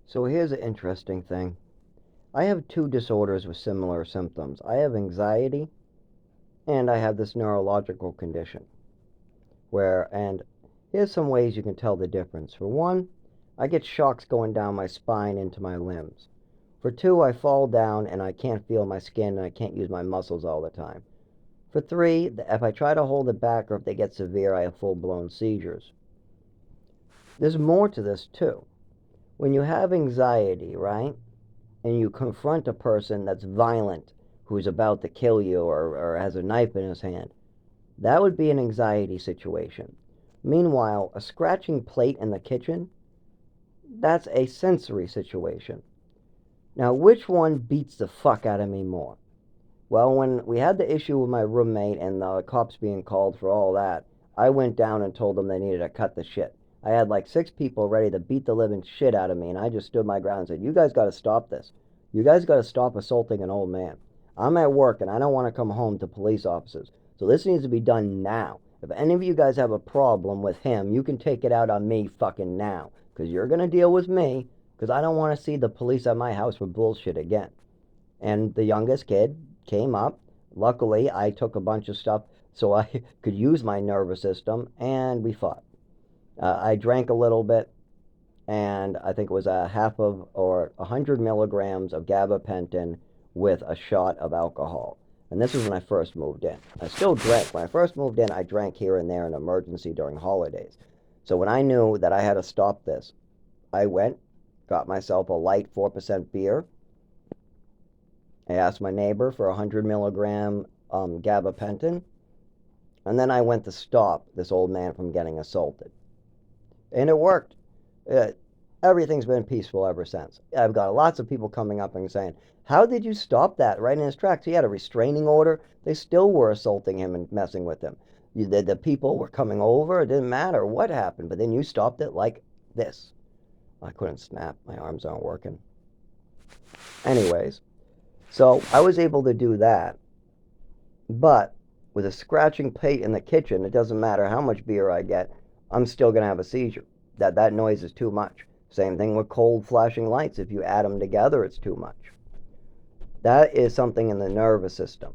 So here's an interesting thing. I have two disorders with similar symptoms. I have anxiety and I have this neurological condition and here's some ways you can tell the difference. For one, I get shocks going down my spine into my limbs. For two, I fall down and I can't feel my skin and I can't use my muscles all the time. For three, if I try to hold it back or if they get severe, I have full-blown seizures. There's more to this too. When you have anxiety, right, and you confront a person that's violent, who's about to kill you or has a knife in his hand, that would be an anxiety situation. Meanwhile, a scratching plate in the kitchen, that's a sensory situation. Now, which one beats the fuck out of me more? Well, when we had the issue with my roommate and the cops being called for all that, I went down and told them they needed to cut the shit. I had like 6 people ready to beat the living shit out of me, and I just stood my ground and said, "You guys got to stop this. You guys got to stop assaulting an old man. I'm at work and I don't want to come home to police officers. So this needs to be done now. If any of you guys have a problem with him, you can take it out on me fucking now. Because you're going to deal with me, because I don't want to see the police at my house for bullshit again." And the youngest kid came up. Luckily, I took a bunch of stuff so I could use my nervous system, and we fought. I drank a little bit, and I think it was a half of or 100 milligrams of gabapentin with a shot of alcohol. And this was when I first moved in. I still drank. When I first moved in, I drank here and there in emergency during holidays. So when I knew that I had to stop this, I went, got myself a light 4% beer. I asked my neighbor for 100 milligram gabapentin, and then I went to stop this old man from getting assaulted. And it worked. Uh, Everything's been peaceful ever since. I've got lots of people coming up and saying, "How did you stop that right in his tracks? He had a restraining order. They still were assaulting him and messing with him. The people were coming over. It didn't matter what happened, but then you stopped it like this." I couldn't snap. My arms aren't working. Anyways, so I was able to do that. But with a scratching plate in the kitchen, it doesn't matter how much beer I get, I'm still going to have a seizure. That noise is too much. Same thing with cold flashing lights. If you add them together, it's too much. That is something in the nervous system.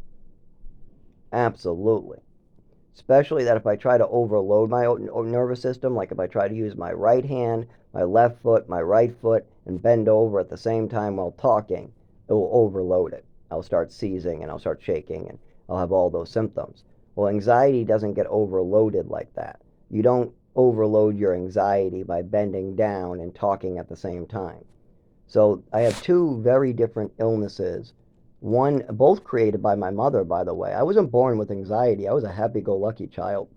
Absolutely. Especially that if I try to overload my nervous system, like if I try to use my right hand, my left foot, my right foot, and bend over at the same time while talking, it will overload it. I'll start seizing and I'll start shaking and I'll have all those symptoms. Well, anxiety doesn't get overloaded like that. You don't overload your anxiety by bending down and talking at the same time. So I have two very different illnesses. One, both created by my mother, by the way. I wasn't born with anxiety. I was a happy-go-lucky child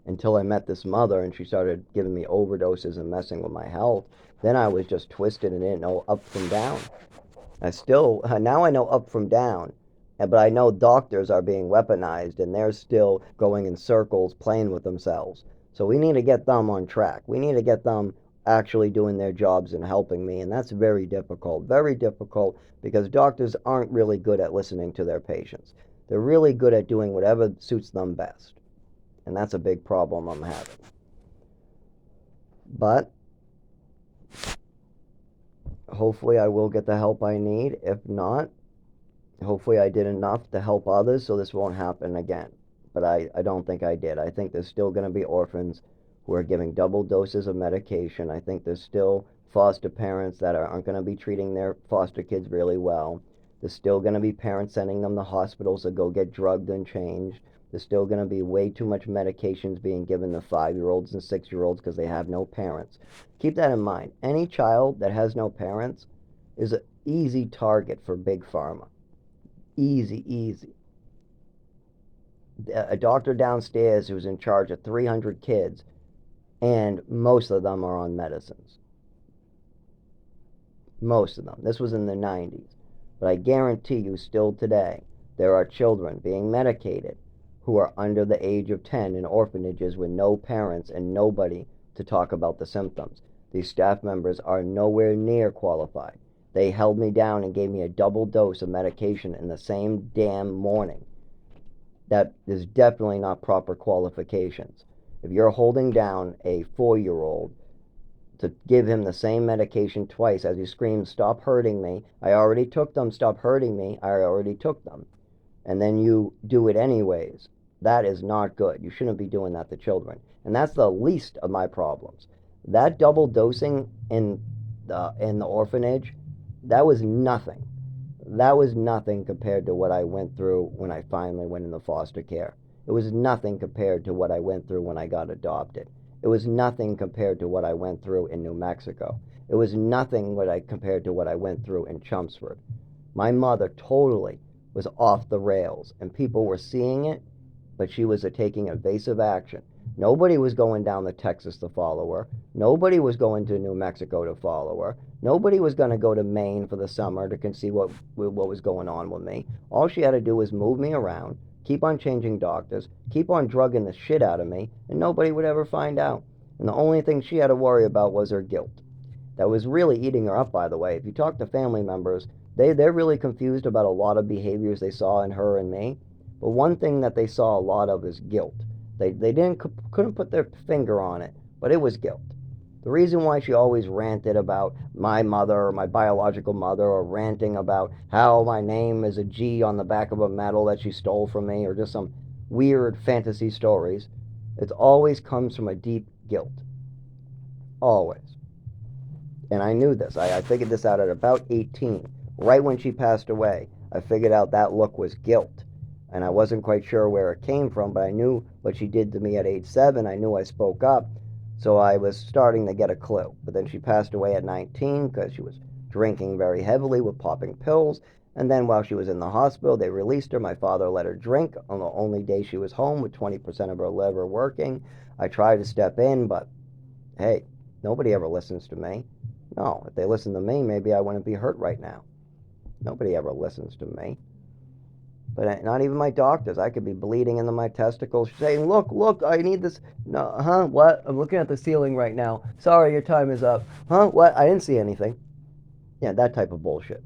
until I met this mother and she started giving me overdoses and messing with my health. Then I was just twisted and didn't know up from down. Now I know up from down, but I know doctors are being weaponized and they're still going in circles playing with themselves. So we need to get them on track. We need to get them actually doing their jobs and helping me, and that's very difficult because doctors aren't really good at listening to their patients. They're really good at doing whatever suits them best, and that's a big problem I'm having. But hopefully I will get the help I need. If not, hopefully I did enough to help others so this won't happen again. But I don't think I did. I think there's still going to be orphans who are giving double doses of medication. I think there's still foster parents that aren't going to be treating their foster kids really well. There's still going to be parents sending them to hospitals to go get drugged and changed. There's still going to be way too much medications being given to 5-year-olds and 6-year-olds because they have no parents. Keep that in mind. Any child that has no parents is an easy target for Big Pharma. Easy, easy. A doctor downstairs who's in charge of 300 kids, and most of them are on medicines. Most of them. This was in the 90s. But I guarantee you, still today, there are children being medicated who are under the age of 10 in orphanages with no parents and nobody to talk about the symptoms. These staff members are nowhere near qualified. They held me down and gave me a double dose of medication in the same damn morning. That is definitely not proper qualifications. If you're holding down a 4-year-old to give him the same medication twice as he screamed, "Stop hurting me. I already took them. Stop hurting me. I already took them." And then you do it anyways. That is not good. You shouldn't be doing that to children. And that's the least of my problems. That double dosing in the orphanage, that was nothing. That was nothing compared to what I went through when I finally went into foster care. It was nothing compared to what I went through when I got adopted. It was nothing compared to what I went through in New Mexico. It was nothing compared to what I went through in Chelmsford. My mother totally was off the rails, and people were seeing it, but she was taking evasive action. Nobody was going down to Texas to follow her. Nobody was going to New Mexico to follow her. Nobody was going to go to Maine for the summer to see what was going on with me. All she had to do was move me around, keep on changing doctors, keep on drugging the shit out of me, and nobody would ever find out. And the only thing she had to worry about was her guilt. That was really eating her up, by the way. If you talk to family members, they're really confused about a lot of behaviors they saw in her and me. But one thing that they saw a lot of is guilt. They couldn't put their finger on it, but it was guilt. The reason why she always ranted about my mother or my biological mother, or ranting about how my name is a G on the back of a medal that she stole from me, or just some weird fantasy stories, it always comes from a deep guilt. Always. And I knew this. I figured this out at about 18. Right when she passed away, I figured out that look was guilt. And I wasn't quite sure where it came from, but I knew what she did to me at age 7. I knew I spoke up, so I was starting to get a clue. But then she passed away at 19 because she was drinking very heavily with popping pills. And then while she was in the hospital, they released her. My father let her drink on the only day she was home with 20% of her liver working. I tried to step in, but hey, nobody ever listens to me. No, if they listened to me, maybe I wouldn't be hurt right now. Nobody ever listens to me. But not even my doctors. I could be bleeding into my testicles saying, look, I need this. No, huh? What? I'm looking at the ceiling right now. Sorry, your time is up. Huh? What? I didn't see anything. Yeah, that type of bullshit.